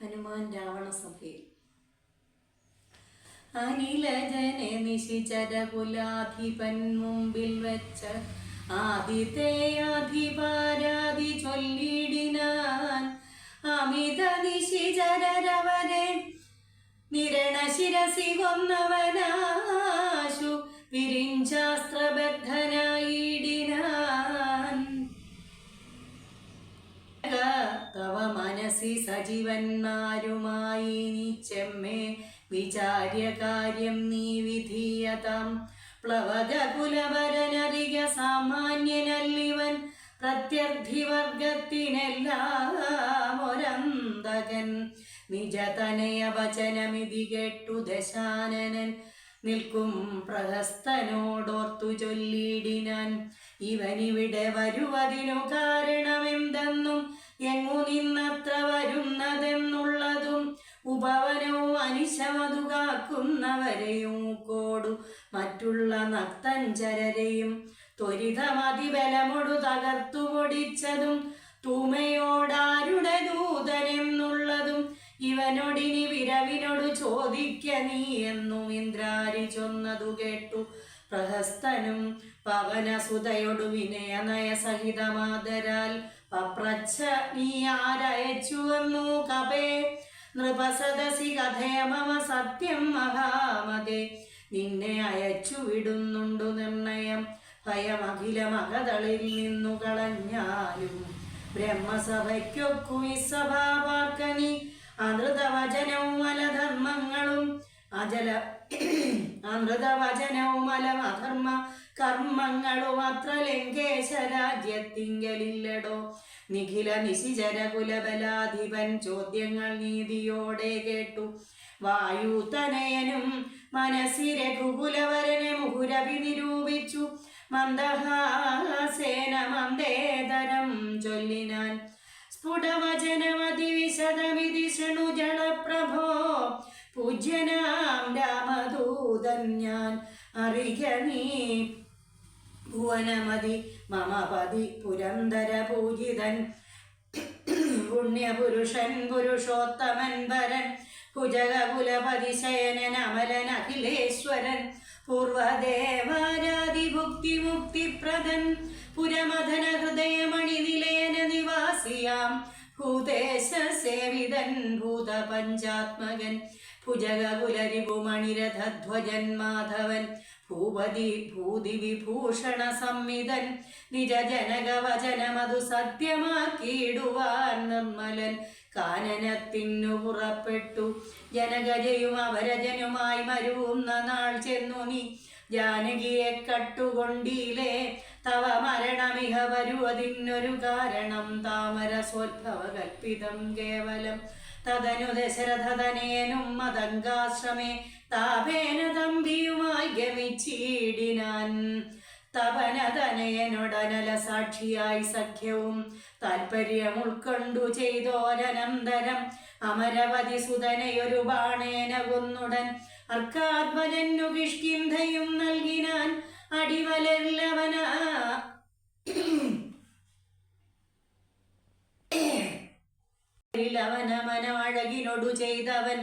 ഹനുമാൻ രാവണസഭയിൽ. അനിലജനെ നിശിചരകുലാധിപൻ മുമ്പിൽ വെച്ച ആദിതേയാധിപാരാതി ചൊല്ലിടിനാൻ. അമിത നിശിചരവരെ നിരണശിരസി കൊന്നവനാശു വിരിഞ്ചാസ്ത്രബദ്ധനായിടിനാൻ. തവ മനസി സജീവന്മാരുമായി നീ ചെമ്മേ വിചാര്യ കാര്യം നീ വിധീയതാം. പ്ലവകുലവരനറിക സാമാന്യനല്ലിവൻ പ്രത്യർത്ഥിവർഗത്തിനെല്ലാം ഒരന്തകൻ. നിജതനയ വചനമിതി കേട്ടു ദശാനനൻ നിൽക്കും പ്രഹസ്തനോടോർത്തു ചൊല്ലിടിനാൻ. ഇവനിവിടെ വരുവതിനു കാരണമെന്തെന്നും എങ്ങു നിന്നത്ര വരുന്നതെന്നുള്ളതും ഉപവനവും അനിശമതു കാക്കുന്നവരെയും കോടു മറ്റുള്ള നക്തഞ്ചരരെയും ത്വരിതമതിബലമൊടു തകർത്തു പൊടിച്ചതും തൂമയോടാരുടെ ദൂതനെന്നുള്ളതും ഇവനൊടിനി വിരവിനോടു ചോദിക്ക നീ എന്നും ഇന്ദ്രാരി ചൊന്നതു കേട്ടു പ്രഹസ്തനും പവനസുതയൊടു വിനയനയ സഹിതമാതരാൽ പപ്രച്ഛ നീ ആരയച്ചുവെന്നു കപേ നൃപസദസി കഥയ മമ സത്യം മഹാമതേ. നിന്നെ അയച്ചു വിടുന്നുണ്ടു നിർണയം ഭയമഖിലമകതളിൽ നിന്നു കളഞ്ഞാലും ബ്രഹ്മസഭയ്ക്കൊക്കു വിസഭാപാർക്കനി അനൃതവചനവും അലധർമ്മങ്ങളും അനൃതവചനവും അലമധർമ്മ കർമ്മങ്ങളും അത്ര ലങ്കേശ രാജ്യത്തിങ്കലില്ലടോ. നിഖില നിശിചര കുലബലാധിപൻ ചോദ്യങ്ങൾ നീതിയോടെ കേട്ടു. വായുതനയനും മനസ്സി രഘുകുലവരനെ മുഹുരഭി നിരൂപിച്ചു. മന്ദഹാസേന മന്ദേതരം ചൊല്ലിനാൻ. സ്ഫുടവചനമതിവിശദമിതി ശൃണു ജളപ്രഭോ. പൂജ്യനാം രാമദൂതൻ ഞാൻ അറിക നീ ഭുവനമതി മമപതി പുരന്തര പൂജിതൻ. പുണ്യപുരുഷൻ പുരുഷോത്തമൻ വരൻ ഭുജകുലപതി ശയനൻ അമലൻ അഖിലേശ്വരൻ പൂർവദേവാരാതിഭുക്തി മുക്തിപ്രദൻ പുരമഥന ഹൃദയമണി നിലയന നിവാസിയാം ഭൂതേശ സേവിതൻ ഭൂതപഞ്ചാത്മകൻ ഭുജകുലരിപുമണിരഥധ്വജൻ മാധവൻ ഭൂപതി ഭൂതി വിഭൂഷണ സംവിധൻ നിജജനകവചനമതു സത്യമാക്കിയിടുവാൻ നിർമ്മലൻ കാനനത്തിനു പുറപ്പെട്ടു. ജനകജയും അവരജനുമായി മരുവുന്ന നാൾ ചെന്നു നീ ജാനകിയെ കട്ടുകൊണ്ടീലേ. തവ മരണമിഹ വരുവതിനൊരു കാരണം താമരസോദ്ഭവ കൽപ്പിതം കേവലം. തദനു ദശരഥതനയനും മതങ്കാശ്രമേ താപേന തമ്പിയുമായി ഗമിച്ചിടിനാൻ. തപനതനയനൊടനല സാക്ഷിയായി സഖ്യവും താൽപര്യം ഉൾക്കൊണ്ടു ചെയ്തോരനന്തരം അമരവതി സുതനയൊരു ബാണേന കൊന്നുടൻ അർക്കാത്മജന്നു കിഷ്കിന്ധയും നൽകിനാൻ. അടിമലല്ലവന അവനമനമഴകിനൊടു ചെയ്തവൻ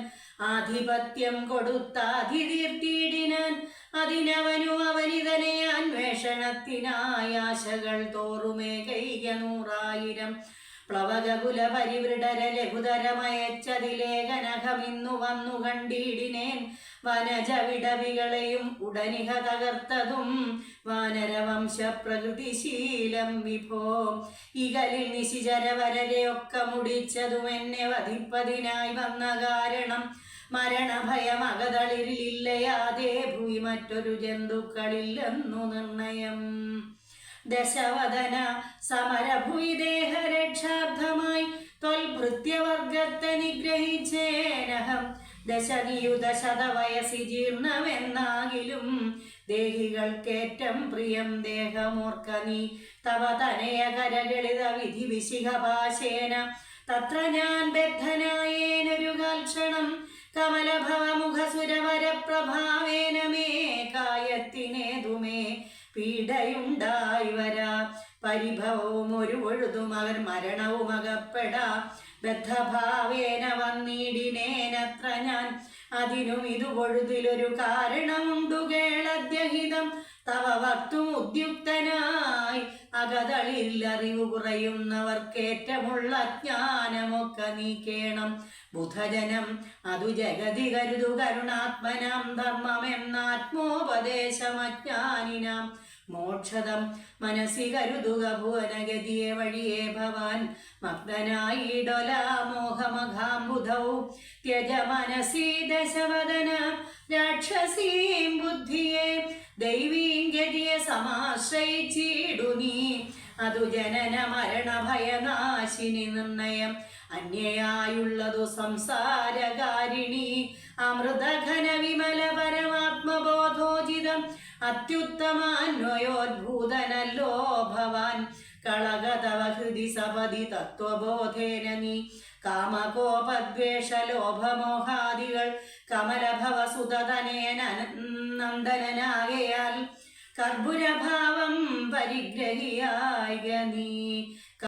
ആധിപത്യം കൊടുത്താധിതീർത്തിയിടിനാൻ. അതിനവനു അവനിതനെ അന്വേഷണത്തിനായി ആശകൾ തോറുമേ കൈക 100,000 പ്ലവകുല പരിവൃഢര ലഘുതരമയച്ചതിലേഖനകമിന്നു വന്നു കണ്ടിടിനേൻ. വനജ വിടവികളെയും ഉടനിഹ തകർത്തതും വാനരവംശ പ്രകൃതിശീലം വിഭോ. ഇകലിൽ നിശിചരവരരെയൊക്കെ മുടിച്ചതും എന്നെ വധിപ്പതിനായി വന്ന കാരണം മരണഭയമകതളിരില്ലയാതെ ഭൂയി മറ്റൊരു ജന്തുക്കളില്ലെന്നു നിർണയം. ദശവദന സമരഭൂയി ദേഹരക്ഷാർത്ഥമായി ത്വൽഭൃത്യവർഗത്തെ നിഗ്രഹിച്ചേനഹം. ദശനിയുതശതവയസി ജീർണമെന്നാകിലും ദേഹികൾക്കേറ്റം പ്രിയം ദേഹമോർക്ക നീ. തവ തനയ കരകളിത വിധി വിശിഖപാശേന തത്ര ഞാൻ ബദ്ധനായേനൊരു കാൽക്ഷണം. കമലഭവമുഖസുരവരപ്രഭാവേന മേ കായത്തിനേതുമേ പീഡയുണ്ടായി വരാ. പരിഭവവും ഒരു പൊഴുതും അവർ മരണവും അകപ്പെടാ ബദ്ധഭാവേന വന്നിടിനേനത്ര ഞാൻ അതിനും ഇതു പൊഴുതിലൊരു കാരണമുണ്ടു കേളദ്യഹിതം തവ വക്തും ഉദ്യുക്തനായി അകതളിൽ അറിവ് കുറയുന്നവർക്കേറ്റമുള്ള ജ്ഞാനമൊക്കെ നീക്കേണം ബുധജനം അതു ജഗതി കരുതു കരുണാത്മനാം ധർമ്മമെന്നാത്മോപദേശമജ്ഞാനിനാം മോക്ഷതം മനസ്സി കരുതുക ഭുവനഗതിയെ വഴിയേ ഭവാൻ മഗ്നനായിടൊല മോഹമഘാംബുധൗ ത്യജ മനസി ദശവദന രാക്ഷസീം ബുദ്ധിയെ ദൈവീം ഗതിയെ സമാശ്രയിച്ചിടു നീ അതു ജനന മരണ ഭയനാശിനി നിർണയം അന്യയായുള്ളതു സംസാരകാരിണി അമൃതഘന വിമല പരമാത്മബോധോചിതം അത്യുത്തമാന്വയോദ്ഭൂതനല്ലോ ഭവാൻ കളകതവ ഹൃദി സപതി തത്വബോധേന നീ കാമകോപദ്വേഷലോഭമോഹാദികൾ കമലഭവസുതനേന നന്ദനാകയാൽ കർപ്പുരഭാവം പരിഗ്രഹിയായ നീ